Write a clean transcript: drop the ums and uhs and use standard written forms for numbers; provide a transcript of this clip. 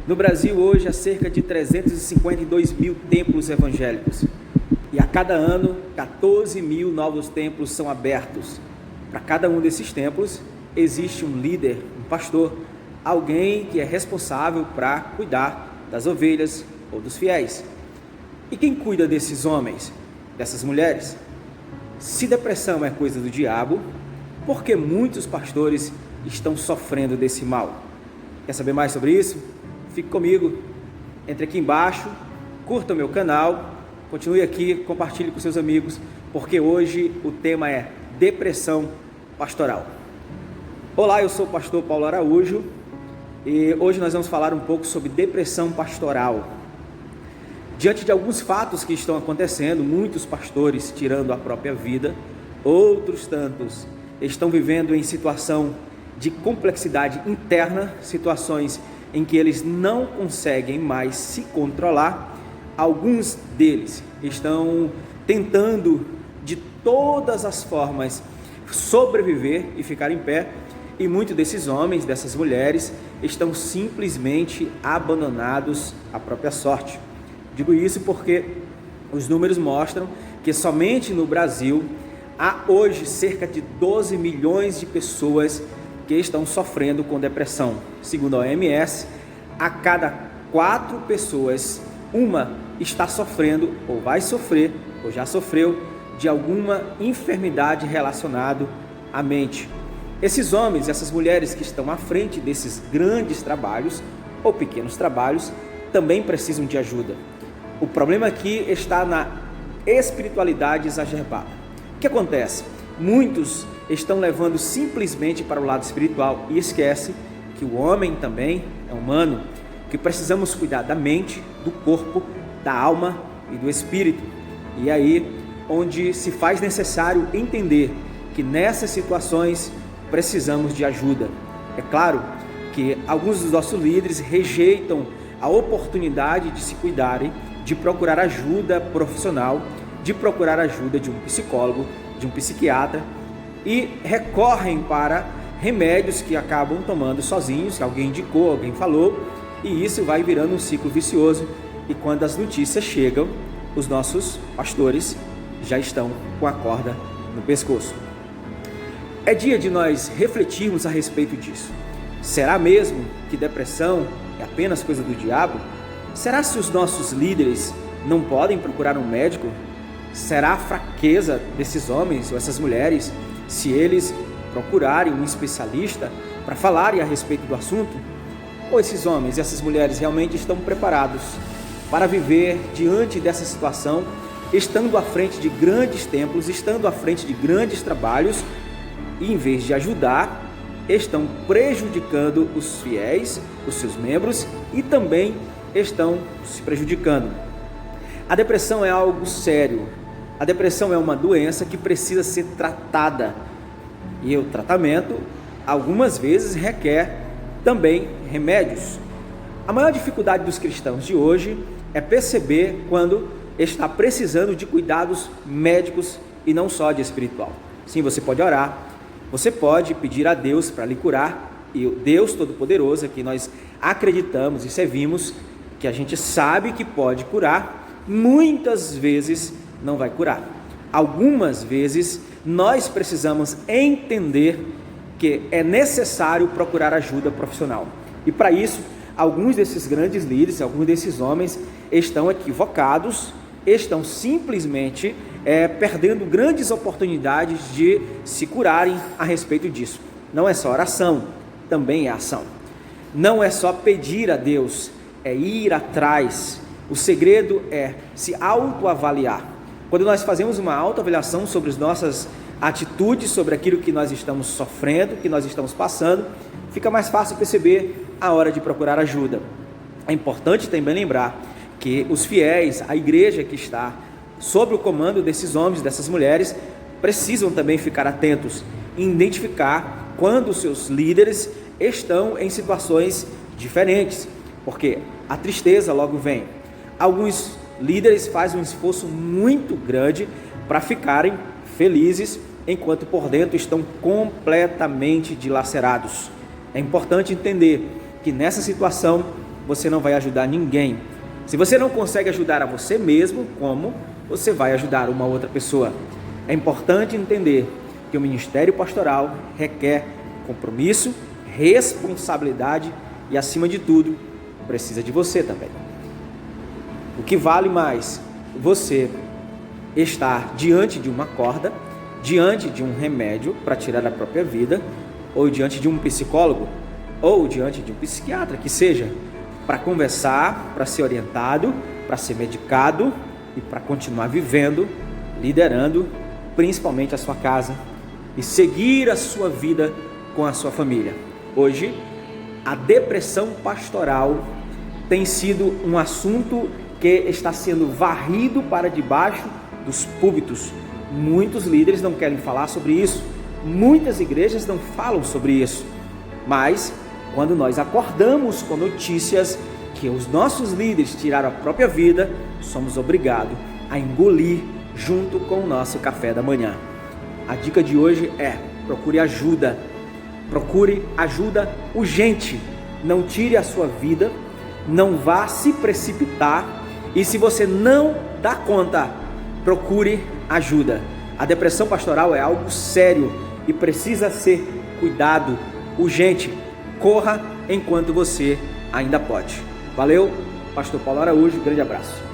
No Brasil, hoje, há cerca de 352 mil templos evangélicos. E a cada ano, 14 mil novos templos são abertos. Para cada um desses templos, existe um líder, um pastor, alguém que é responsável para cuidar das ovelhas ou dos fiéis. E quem cuida desses homens, dessas mulheres? Se depressão é coisa do diabo, por que muitos pastores estão sofrendo desse mal? Quer saber mais sobre isso? Fique comigo, entre aqui embaixo, curta o meu canal, continue aqui, compartilhe com seus amigos, porque hoje o tema é depressão pastoral. Olá, eu sou o pastor Paulo Araújo e hoje nós vamos falar um pouco sobre depressão pastoral. Diante de alguns fatos que estão acontecendo, muitos pastores tirando a própria vida, outros tantos estão vivendo em situação de complexidade interna, situações em que eles não conseguem mais se controlar. Alguns deles estão tentando de todas as formas sobreviver e ficar em pé, e muitos desses homens, dessas mulheres, estão simplesmente abandonados à própria sorte. Digo isso porque os números mostram que somente no Brasil há hoje cerca de 12 milhões de pessoas que estão sofrendo com depressão. Segundo a OMS, a cada 4 pessoas, uma está sofrendo ou vai sofrer ou já sofreu de alguma enfermidade relacionada à mente. Esses homens, essas mulheres que estão à frente desses grandes trabalhos ou pequenos trabalhos também precisam de ajuda. O problema aqui está na espiritualidade exacerbada. O que acontece? Muitos estão levando simplesmente para o lado espiritual e esquece que o homem também é humano, que precisamos cuidar da mente, do corpo, da alma e do espírito. E aí onde se faz necessário entender que nessas situações precisamos de ajuda. É claro que alguns dos nossos líderes rejeitam a oportunidade de se cuidarem, de procurar ajuda profissional, de procurar ajuda de um psicólogo, de um psiquiatra, e recorrem para remédios que acabam tomando sozinhos, que alguém indicou, alguém falou, e isso vai virando um ciclo vicioso. E quando as notícias chegam, os nossos pastores já estão com a corda no pescoço. É dia de nós refletirmos a respeito disso. Será mesmo que depressão é apenas coisa do diabo? Será se os nossos líderes não podem procurar um médico? Será a fraqueza desses homens ou essas mulheres se eles procurarem um especialista para falarem a respeito do assunto? Ou esses homens e essas mulheres realmente estão preparados para viver diante dessa situação, estando à frente de grandes templos, estando à frente de grandes trabalhos, e em vez de ajudar, estão prejudicando os fiéis, os seus membros, e também estão se prejudicando. A depressão é algo sério. A depressão é uma doença que precisa ser tratada, e o tratamento algumas vezes requer também remédios. A maior dificuldade dos cristãos de hoje é perceber quando está precisando de cuidados médicos e não só de espiritual. Sim, você pode orar, você pode pedir a Deus para lhe curar, e o Deus Todo-Poderoso, que nós acreditamos e servimos, que a gente sabe que pode curar, muitas vezes não vai curar. Algumas vezes nós precisamos entender que é necessário procurar ajuda profissional. E para isso, alguns desses grandes líderes, alguns desses homens estão equivocados, estão simplesmente perdendo grandes oportunidades de se curarem a respeito disso. Não é só oração, também é ação. Não é só pedir a Deus, é ir atrás. O segredo é se autoavaliar. Quando nós fazemos uma autoavaliação sobre as nossas atitudes, sobre aquilo que nós estamos sofrendo, que nós estamos passando, fica mais fácil perceber a hora de procurar ajuda. É importante também lembrar que os fiéis, a igreja que está sob o comando desses homens, dessas mulheres, precisam também ficar atentos e identificar quando os seus líderes estão em situações diferentes, porque a tristeza logo vem. Alguns líderes fazem um esforço muito grande para ficarem felizes, enquanto por dentro estão completamente dilacerados. É importante entender que nessa situação você não vai ajudar ninguém. Se você não consegue ajudar a você mesmo, como você vai ajudar uma outra pessoa? É importante entender que o ministério pastoral requer compromisso, responsabilidade e, acima de tudo, precisa de você também. O que vale mais? Você estar diante de uma corda, diante de um remédio para tirar a própria vida, ou diante de um psicólogo, ou diante de um psiquiatra, que seja, para conversar, para ser orientado, para ser medicado e para continuar vivendo, liderando, principalmente a sua casa e seguir a sua vida com a sua família. Hoje, a depressão pastoral tem sido um assunto que está sendo varrido para debaixo dos púlpitos. Muitos líderes não querem falar sobre isso, muitas igrejas não falam sobre isso, mas quando nós acordamos com notícias que os nossos líderes tiraram a própria vida, somos obrigados a engolir junto com o nosso café da manhã. A dica de hoje é: procure ajuda urgente, não tire a sua vida, não vá se precipitar, e se você não dá conta, procure ajuda. A depressão pastoral é algo sério e precisa ser cuidado urgente. Corra enquanto você ainda pode. Valeu, Pastor Paulo Araújo, grande abraço.